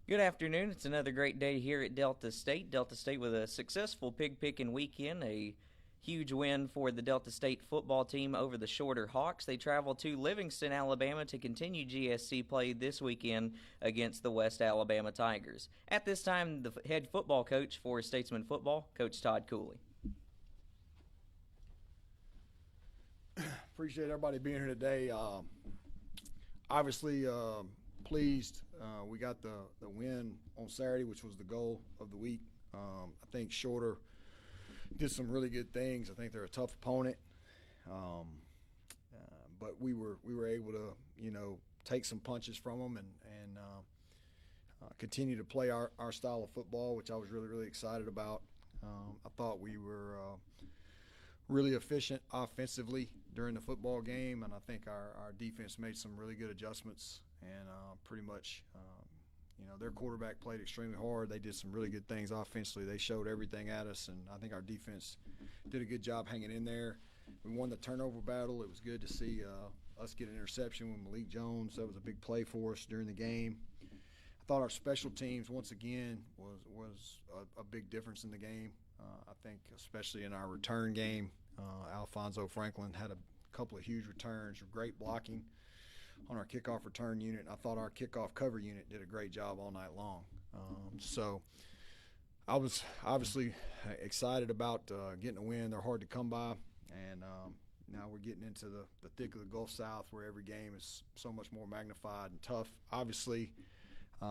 Good afternoon. It's another great day here at Delta State. Delta State with a successful pig picking weekend, a huge win for the Delta State football team over the Shorter Hawks. They travel to Livingston, Alabama to continue GSC play this weekend against the West Alabama Tigers. At this time, the head football coach for Statesmen football, Coach Todd Cooley. Appreciate everybody being here today. Obviously, pleased we got the win on Saturday, which was the goal of the week. I think Shorter did some really good things. I think they're a tough opponent, but we were able to take some punches from them and continue to play our style of football, which I was really excited about. I thought we were really efficient offensively during the football game, and I think our defense made some really good adjustments and pretty much their quarterback played extremely hard. They did some really good things offensively. They showed everything at us, and I think our defense did a good job hanging in there. We won the turnover battle. It was good to see us get an interception with Malik Jones. That was a big play for us during the game. I thought our special teams, once again, was a big difference in the game. I think especially in our return game, Alfonso Franklin had a couple of huge returns, great blocking on our kickoff return unit. And I thought our kickoff cover unit did a great job all night long. So I was obviously excited about getting a win. They're hard to come by, and now we're getting into the thick of the Gulf South, where every game is so much more magnified and tough. Obviously,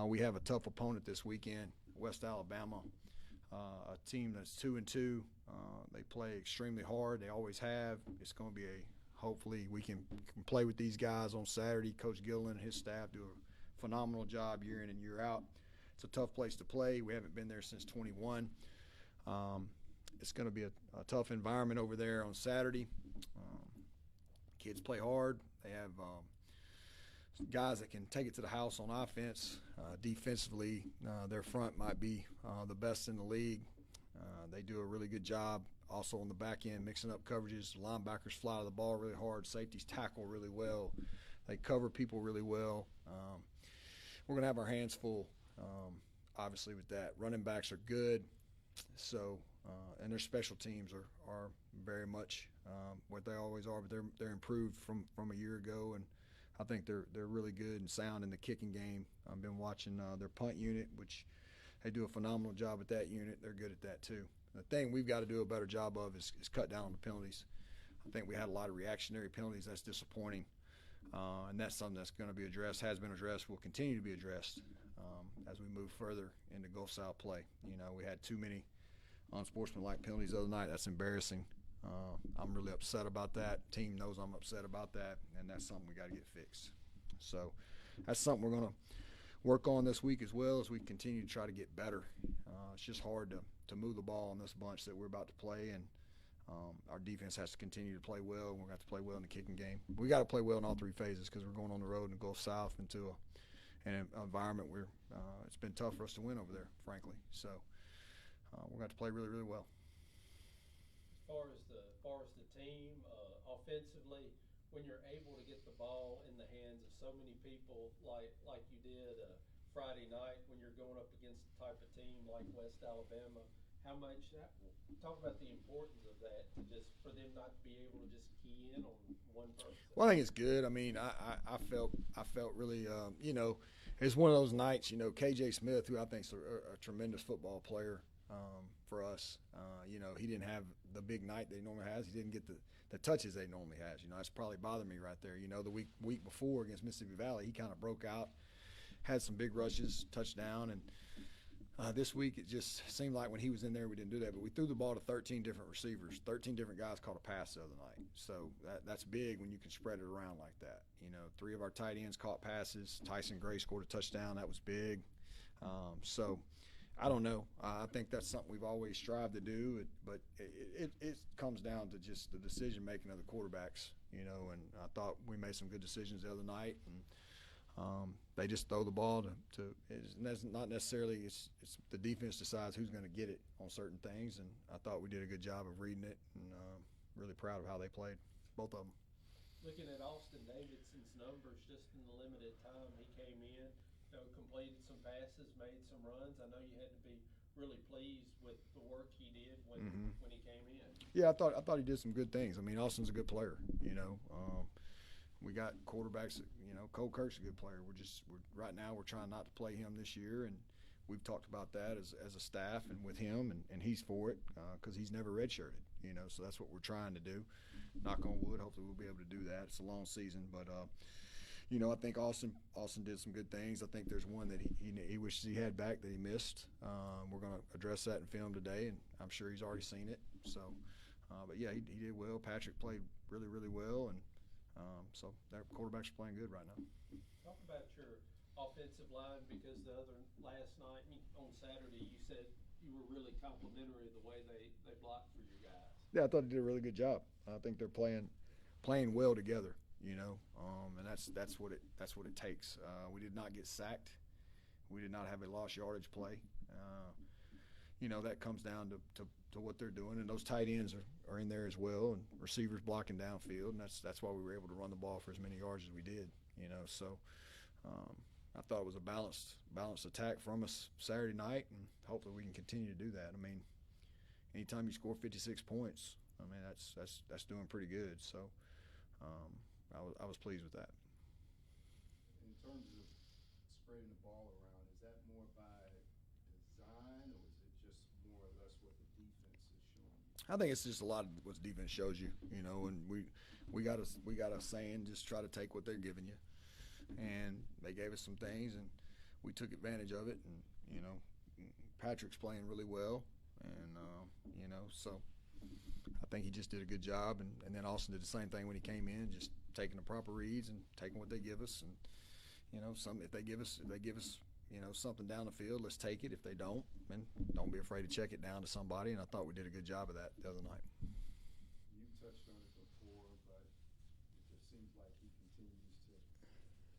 we have a tough opponent this weekend, West Alabama, a team that's 2-2. They play extremely hard. They always have. It's going to be hopefully we can play with these guys on Saturday. Coach Gillen and his staff do a phenomenal job year in and year out. It's a tough place to play. We haven't been there since 21. It's going to be a tough environment over there on Saturday. Kids play hard. They have guys that can take it to the house on offense. Defensively, their front might be the best in the league. They do a really good job also on the back end, mixing up coverages. Linebackers fly to the ball really hard. Safeties tackle really well. They cover people really well. We're going to have our hands full, obviously, with that. Running backs are good. So, and their special teams are very much what they always are, but they're improved from a year ago, and I think they're really good and sound in the kicking game. I've been watching their punt unit, which they do a phenomenal job at that unit. They're good at that too. The thing we've got to do a better job of is cut down on the penalties. I think we had a lot of reactionary penalties. That's disappointing, and that's something that's going to be addressed, has been addressed, will continue to be addressed as we move further into Gulf South play. We had too many unsportsmanlike penalties the other night. That's embarrassing. I'm really upset about that. Team knows I'm upset about that, and that's something we got to get fixed. So that's something we're going to work on this week as well as we continue to try to get better. It's just hard to move the ball on this bunch that we're about to play, and our defense has to continue to play well, and we're going to have to play well in the kicking game. We got to play well in all three phases because we're going on the road in the Gulf South into an environment where it's been tough for us to win over there, frankly. So we're going to have to play really well. As far as the team, offensively, when you're able to get the ball in the hands of so many people like you did Friday night, when you're going up against a type of team like West Alabama, talk about the importance of that, to just for them not to be able to just key in on one person. Well, I think it's good. I mean, I felt really, it's one of those nights. KJ Smith, who I think is a tremendous football player for us. He didn't have the big night that he normally has. He didn't get the touches that he normally has. That's probably bothered me right there. The week before against Mississippi Valley, he kind of broke out, had some big rushes, touchdown, and this week it just seemed like when he was in there we didn't do that. But we threw the ball to 13 different receivers. 13 different guys caught a pass the other night. So that's big when you can spread it around like that. 3 of our tight ends caught passes. Tyson Gray scored a touchdown. That was big. So I don't know. I think that's something we've always strived to do, but it comes down to just the decision-making of the quarterbacks, and I thought we made some good decisions the other night, and they just throw the ball to it's not necessarily it's the defense decides who's going to get it on certain things, and I thought we did a good job of reading it, and really proud of how they played, both of them. Looking at Austin Davidson's numbers, just in the limited time he came in, completed some passes, has made some runs. I know you had to be really pleased with the work he did when he came in. Yeah, I thought he did some good things. I mean, Austin's a good player. We got quarterbacks. Cole Kirk's a good player. Right now we're trying not to play him this year, and we've talked about that as a staff and with him, and he's for it because he's never redshirted. So that's what we're trying to do. Knock on wood. Hopefully we'll be able to do that. It's a long season, but I think Austin did some good things. I think there's one that he wishes he had back that he missed. We're going to address that in film today, and I'm sure he's already seen it. So, but yeah, he did well. Patrick played really, really well, and so their quarterbacks are playing good right now. Talk about your offensive line, because last night on Saturday you said you were really complimentary of the way they blocked for you guys. Yeah, I thought they did a really good job. I think they're playing well together. And that's what it takes. We did not get sacked. We did not have a lost yardage play. That comes down to what they're doing, and those tight ends are in there as well, and receivers blocking downfield, and that's why we were able to run the ball for as many yards as we did. So I thought it was a balanced attack from us Saturday night, and hopefully we can continue to do that. I mean, anytime you score 56 points, I mean that's doing pretty good. So I was pleased with that. In terms of spreading the ball around, is that more by design, or is it just more or less what the defense is showing you? I think it's just a lot of what the defense shows you, and we got a saying, just try to take what they're giving you, and they gave us some things, and we took advantage of it, and Patrick's playing really well, and so I think he just did a good job, and then Austin did the same thing when he came in, just taking the proper reads and taking what they give us, and if they give us something down the field, let's take it. If they don't, then don't be afraid to check it down to somebody, and I thought we did a good job of that the other night. You've touched on it before, but it just seems like he continues to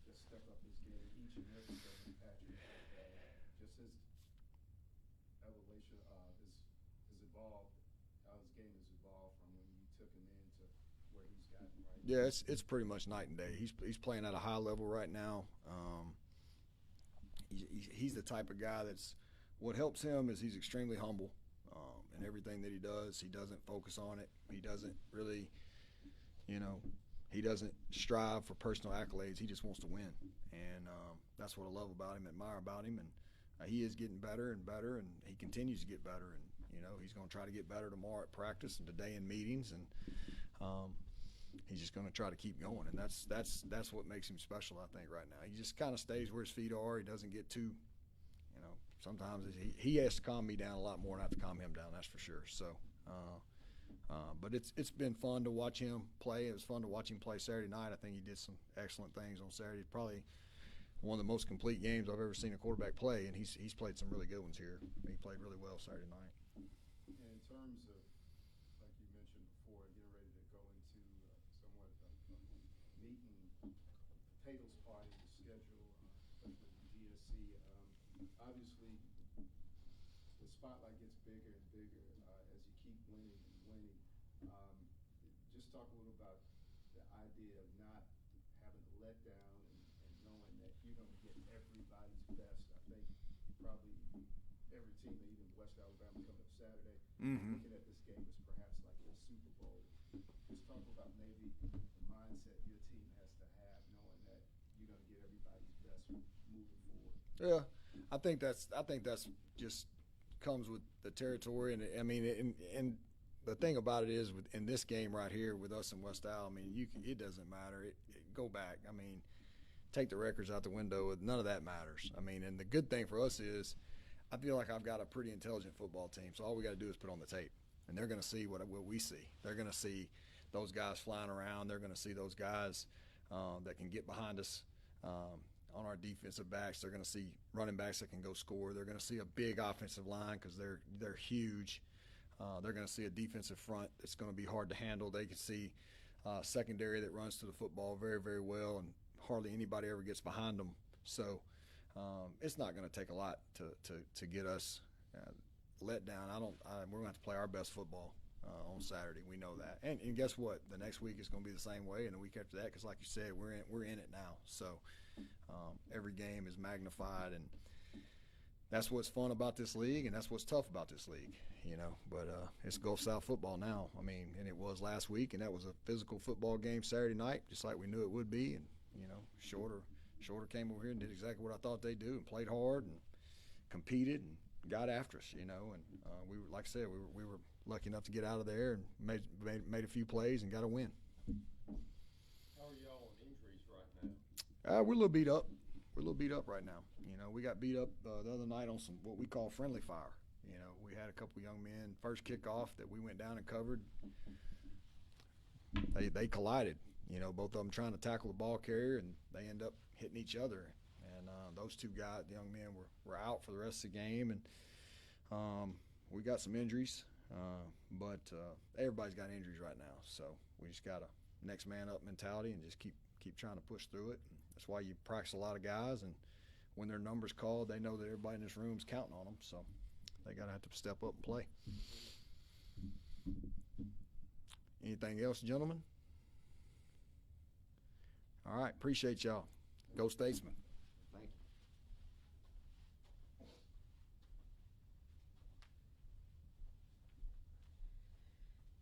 just step up his game each and every game. Patrick, just his evolution, his evolved, how his game has evolved from when you took him in to where he's gotten right now. Yeah, it's pretty much night and day. He's playing at a high level right now. He's the type of guy what helps him is he's extremely humble in everything that he does. He doesn't focus on it. He doesn't really, he doesn't strive for personal accolades. He just wants to win, and that's what I love about him, admire about him, and he is getting better and better, and he continues to get better, and he's going to try to get better tomorrow at practice and today in meetings, and he's just going to try to keep going, and that's what makes him special, I think, right now. He just kind of stays where his feet are. He doesn't get too, sometimes he has to calm me down a lot more than I have to calm him down, that's for sure. So, but it's been fun to watch him play. It was fun to watch him play Saturday night. I think he did some excellent things on Saturday. Probably one of the most complete games I've ever seen a quarterback play, and he's played some really good ones here. He played really well Saturday night. And in terms of, like you mentioned before, getting ready to go into somewhat of a meat and potatoes part of the schedule, especially with GSC. Obviously, the spotlight gets bigger and bigger as you keep winning and winning. Just talk a little about the idea of not having a letdown and knowing that you're going to get everybody's best. I think probably every team, even West Alabama coming up Saturday, looking at this game as perhaps like a Super Bowl. Just talk about maybe the mindset your team has to have, knowing that you're going to get everybody's best moving forward. Yeah, I think that's just comes with the territory, and I mean, and the thing about it is, in this game right here with us and West Al, I mean, it doesn't matter. Go back. I mean, take the records out the window. None of that matters. I mean, and the good thing for us is, I feel like I've got a pretty intelligent football team. So all we got to do is put on the tape, and they're going to see what we see. They're going to see those guys flying around. They're going to see those guys that can get behind us on our defensive backs. They're going to see running backs that can go score. They're going to see a big offensive line because they're huge. They're going to see a defensive front that's going to be hard to handle. They can see secondary that runs to the football very, very well, and hardly anybody ever gets behind them. So it's not going to take a lot to get us let down. We're going to have to play our best football on Saturday. We know that. And guess what? The next week is going to be the same way, and the week after that, because like you said, we're in it now. So every game is magnified, and that's what's fun about this league, and that's what's tough about this league, you know. But it's Gulf South football now. I mean, and it was last week, and that was a physical football game Saturday night, just like we knew it would be. And you know, Shorter came over here and did exactly what I thought they'd do, and played hard and competed and got after us, you know. And we were, like I said, we were lucky enough to get out of there and made a few plays and got a win. How are y'all on injuries right now? We're a little beat up. We're a little beat up right now. You know, we got beat up the other night on some what we call friendly fire. You know, we had a couple young men first kickoff that we went down and covered. They collided. You know, both of them trying to tackle the ball carrier, and they end up hitting each other. And those two guys, the young men, were out for the rest of the game. And we got some injuries, but everybody's got injuries right now. So we just got a next man up mentality and just keep trying to push through it. And that's why you practice a lot of guys, and when their number's called, they know that everybody in this room is counting on them. So they got to have to step up and play. Anything else, gentlemen? All right, appreciate y'all. Go Statesmen. Thank you.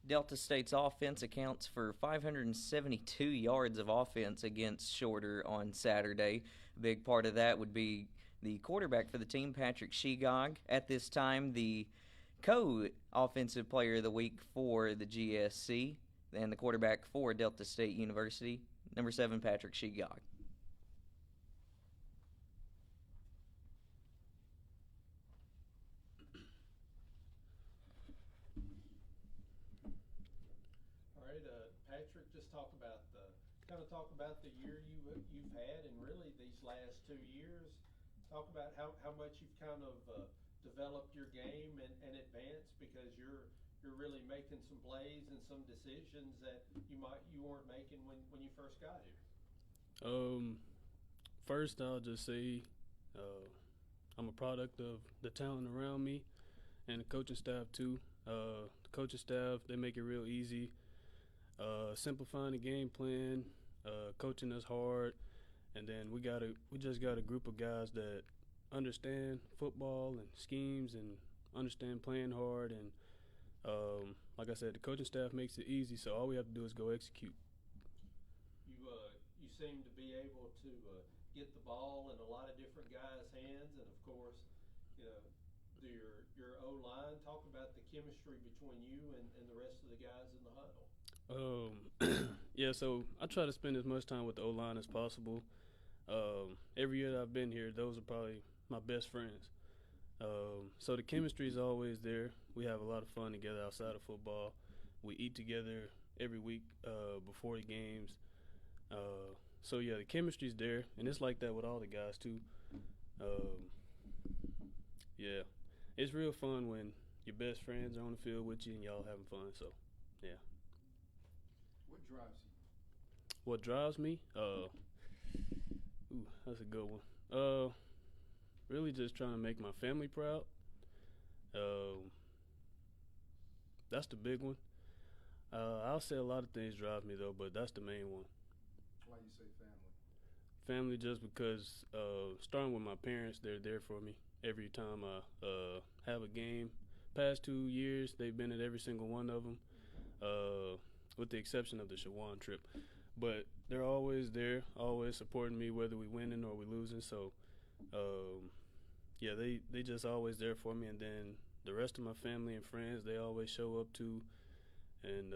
Delta State's offense accounts for 572 yards of offense against Shorter on Saturday. A big part of that would be the quarterback for the team, Patrick Shegog. At this time, the co-offensive player of the week for the GSC and the quarterback for Delta State University, number 7, Patrick Shegog. Patrick, just talk about the year you've had, and really these last 2 years. Talk about how much you've kind of developed your game and advanced, because you're really making some plays and some decisions that you weren't making when you first got here. First, I'll just say I'm a product of the talent around me and the coaching staff too. The coaching staff, they make it real easy. Simplifying the game plan, coaching us hard, and then we just got a group of guys that understand football and schemes and understand playing hard, and like I said, the coaching staff makes it easy, so all we have to do is go execute. You seem to be able to get the ball in a lot of different guys' hands, and of course, you know, your O-line. Talk about the chemistry between you and the rest of the guys in the huddle. Yeah, so I try to spend as much time with the O-line as possible. Every year that I've been here, those are probably my best friends. So the chemistry is always there. We have a lot of fun together outside of football. We eat together every week before the games. So yeah, the chemistry's there, and it's like that with all the guys too. Yeah, it's real fun when your best friends are on the field with you and y'all having fun. So yeah. What drives you? What drives me? That's a good one. Really just trying to make my family proud. That's the big one. I'll say a lot of things drive me though, but that's the main one. Why you say family? Family, just because starting with my parents, they're there for me every time I have a game. Past 2 years, they've been at every single one of them, with the exception of the Shawan trip. But they're always there, always supporting me, whether we winning or we losing. So, yeah, they just always there for me. And then the rest of my family and friends, they always show up too. And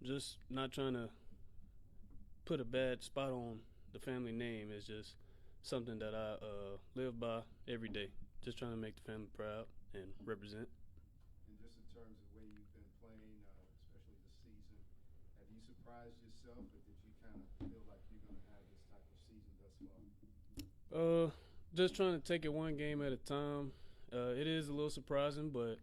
just not trying to put a bad spot on the family name is just something that I live by every day. Just trying to make the family proud and represent. And just in terms of the way you've been playing, especially this season, have you surprised yourself, or did you kind of feel like you're going to have this type of season thus far? Just trying to take it one game at a time. It is a little surprising, but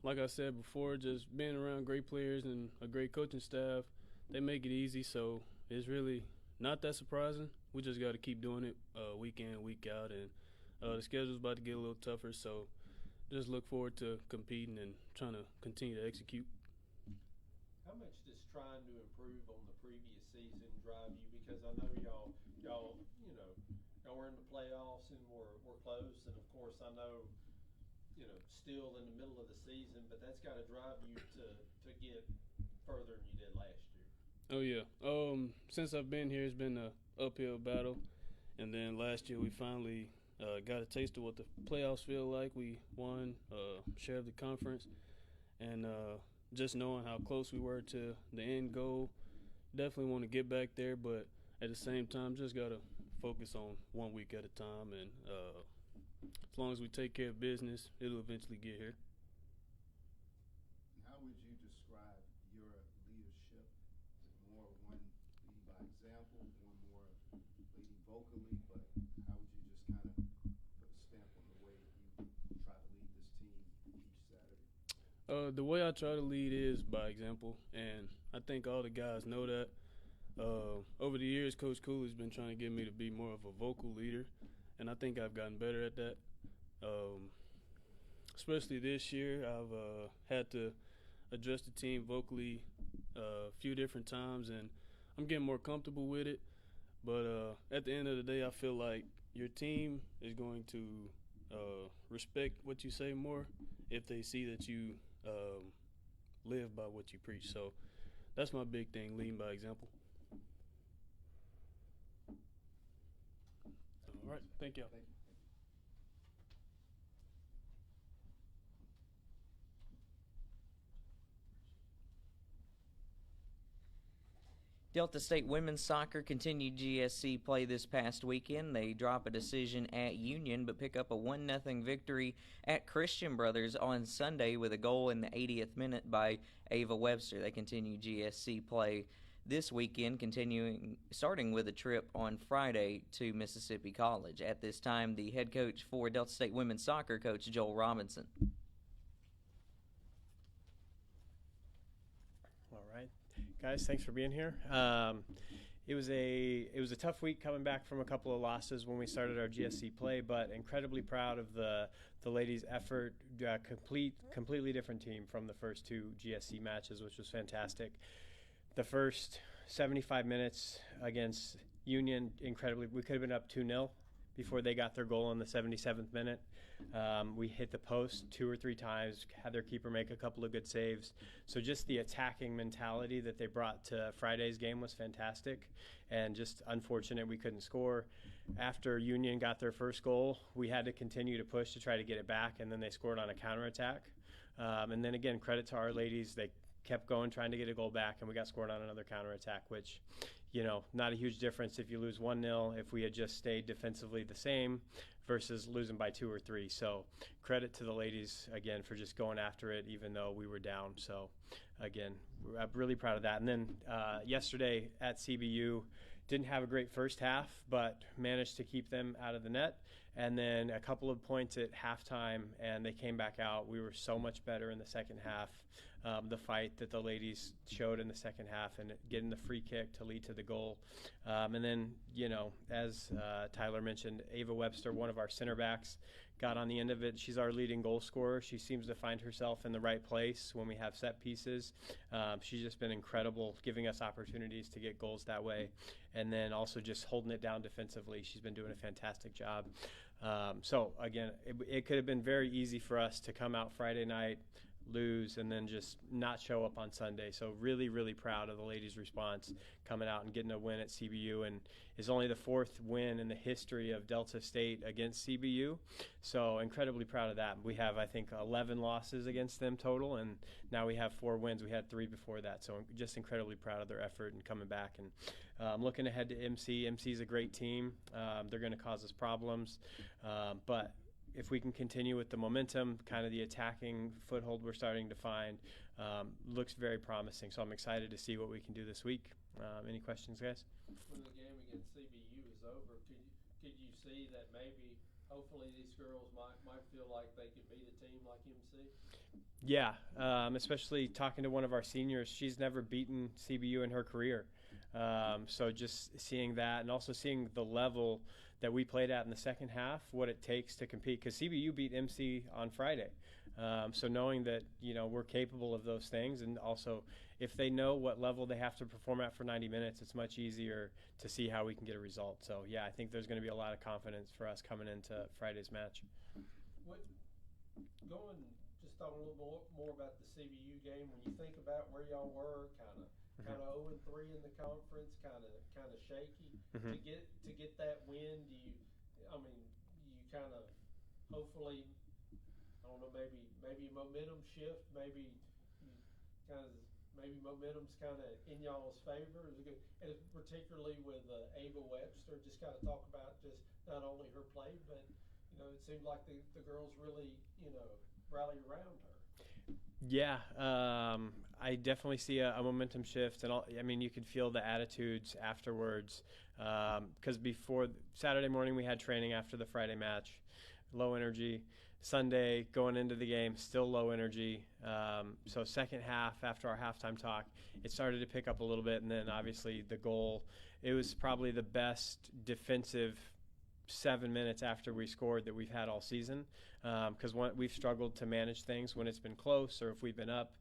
like I said before, just being around great players and a great coaching staff, they make it easy. So it's really not that surprising. We just got to keep doing it week in, week out, and the schedule's about to get a little tougher. So just look forward to competing and trying to continue to execute. How much does trying to improve on the previous season drive you? Because I know y'all were in the playoffs and we're close, and of course I know, still in the middle of the season, but that's got to drive you to get further than you did last year. Oh yeah. Since I've been here, it's been a uphill battle, and then last year we finally got a taste of what the playoffs feel like. We won share of the conference, and just knowing how close we were to the end goal, definitely want to get back there. But at the same time, just gotta focus on 1 week at a time, and as long as we take care of business, it'll eventually get here. How would you describe your leadership? Is it more one leading by example, one more leading vocally, but how would you just kind of put a stamp on the way that you try to lead this team each Saturday? The way I try to lead is by example, and I think all the guys know that. Over the years, Coach Cooley's been trying to get me to be more of a vocal leader, and I think I've gotten better at that. Especially this year, I've had to address the team vocally a few different times, and I'm getting more comfortable with it. But at the end of the day, I feel like your team is going to respect what you say more if they see that you live by what you preach. So that's my big thing, leading by example. All right, thank you. Thank you. Delta State women's soccer continued GSC play this past weekend. They drop a decision at Union but pick up a 1-0 victory at Christian Brothers on Sunday with a goal in the 80th minute by Ava Webster. They continue GSC play this weekend, starting with a trip on Friday to Mississippi College. At this time, the head coach for Delta State women's soccer, Coach Joel Robinson. All right, guys, thanks for being here. It was a tough week coming back from a couple of losses when we started our GSC play, but incredibly proud of the ladies' effort. Completely different team from the first two GSC matches, which was fantastic. The first 75 minutes against Union, incredibly, we could have been up 2-0 before they got their goal in the 77th minute. We hit the post 2 or 3 times, had their keeper make a couple of good saves. So just the attacking mentality that they brought to Friday's game was fantastic, and just unfortunate we couldn't score. After Union got their first goal, we had to continue to push to try to get it back, and then they scored on a counterattack. And then again, credit to our ladies, they kept going, trying to get a goal back, and we got scored on another counterattack, which, not a huge difference if you lose 1-0 if we had just stayed defensively the same versus losing by 2 or 3. So credit to the ladies, again, for just going after it even though we were down. So, again, I'm really proud of that. And then yesterday at CBU, didn't have a great first half, but managed to keep them out of the net. And then a couple of points at halftime, and they came back out. We were so much better in the second half. The fight that the ladies showed in the second half and getting the free kick to lead to the goal. And then, as Tyler mentioned, Ava Webster, one of our center backs, got on the end of it. She's our leading goal scorer. She seems to find herself in the right place when we have set pieces. She's just been incredible, giving us opportunities to get goals that way. And then also just holding it down defensively. She's been doing a fantastic job. So, again, it could have been very easy for us to come out Friday night, lose, and then just not show up on Sunday. So really, really proud of the ladies' response coming out and getting a win at CBU, and is only the 4th win in the history of Delta State against CBU. So incredibly proud of that. We have, I think, 11 losses against them total, and now we have 4 wins. We had 3 before that. So just incredibly proud of their effort and coming back. And looking ahead to MC. MC is a great team. They're going to cause us problems, but if we can continue with the momentum, kind of the attacking foothold we're starting to find, looks very promising. So I'm excited to see what we can do this week. Any questions, guys? When the game against CBU is over, could you see that maybe, hopefully, these girls might feel like they could beat a team like MC? Yeah, especially talking to one of our seniors. She's never beaten CBU in her career. So just seeing that, and also seeing the level that we played at in the second half, what it takes to compete, because CBU beat MC on Friday. So knowing that, we're capable of those things, and also if they know what level they have to perform at for 90 minutes, it's much easier to see how we can get a result. So, yeah, I think there's going to be a lot of confidence for us coming into Friday's match. what going just talking a little more about the CBU game. When you think about where y'all were, kind of 0-3 in the conference, kind of shaky. Mm-hmm. To get that win, do you? I mean, you kind of hopefully, I don't know, maybe momentum shift, maybe you kind of. Maybe momentum's kind of in y'all's favor, and particularly with Ava Webster. Just kind of talk about just not only her play, but it seemed like the girls really rallied around her. Yeah, I definitely see a momentum shift, and I mean you could feel the attitudes afterwards. Because before Saturday morning we had training after the Friday match, low energy. Sunday going into the game, still low energy. So second half, after our halftime talk, it started to pick up a little bit, and then obviously the goal. It was probably the best defensive 7 minutes after we scored that we've had all season, because we've struggled to manage things when it's been close or if we've been up.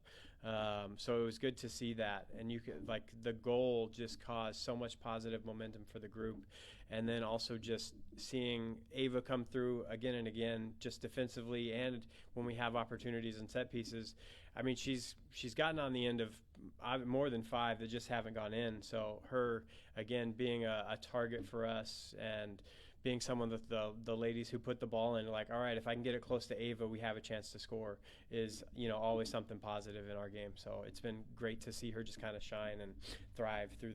So it was good to see that, and you could the goal just caused so much positive momentum for the group, and then also just seeing Ava come through again and again, just defensively, and when we have opportunities and set pieces. I mean, she's gotten on the end of more than 5 that just haven't gone in. So her again being a target for us and being someone that the ladies who put the ball in, all right, if I can get it close to Ava, we have a chance to score, is always something positive in our game. So it's been great to see her just kind of shine and thrive through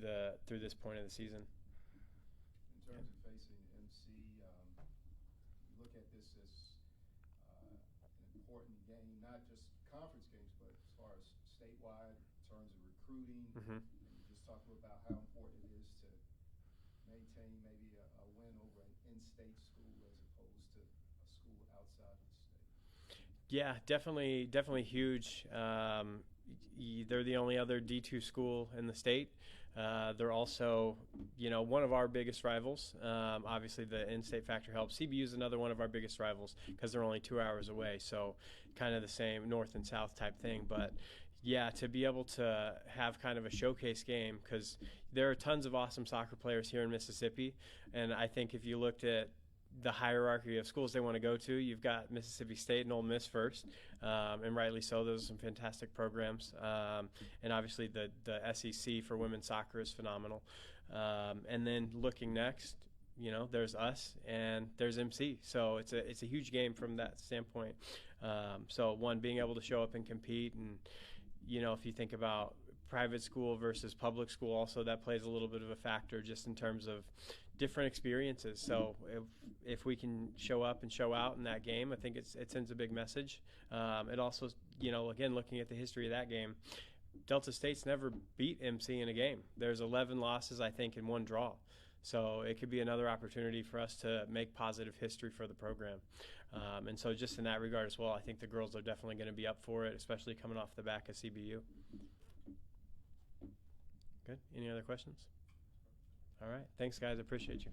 this point of the season. In terms of facing MC, you look at this as an important game, not just conference games, but as far as statewide in terms of recruiting. Mm-hmm. And you just talk about how important it is to maintain maybe a win over an in-state school as opposed to a school outside of the state. Yeah, definitely huge. They're the only other D2 school in the state. They're also, one of our biggest rivals. Obviously, the in-state factor helps. CBU is another one of our biggest rivals because they're only 2 hours away. So kind of the same north and south type thing. But yeah, to be able to have kind of a showcase game, because there are tons of awesome soccer players here in Mississippi. And I think if you looked at the hierarchy of schools they want to go to, you've got Mississippi State and Ole Miss first, and rightly so. Those are some fantastic programs, and obviously the SEC for women's soccer is phenomenal. And then looking next, there's us and there's MC. So it's a huge game from that standpoint. So one, being able to show up and compete, and if you think about private school versus public school, also that plays a little bit of a factor just in terms of different experiences. So if we can show up and show out in that game, I think it sends a big message. It also, again, looking at the history of that game, Delta State's never beat MC in a game. There's 11 losses, I think, and 1 draw. So it could be another opportunity for us to make positive history for the program. And so just in that regard as well, I think the girls are definitely going to be up for it, especially coming off the back of CBU. Good. Any other questions? All right. Thanks, guys. I appreciate you.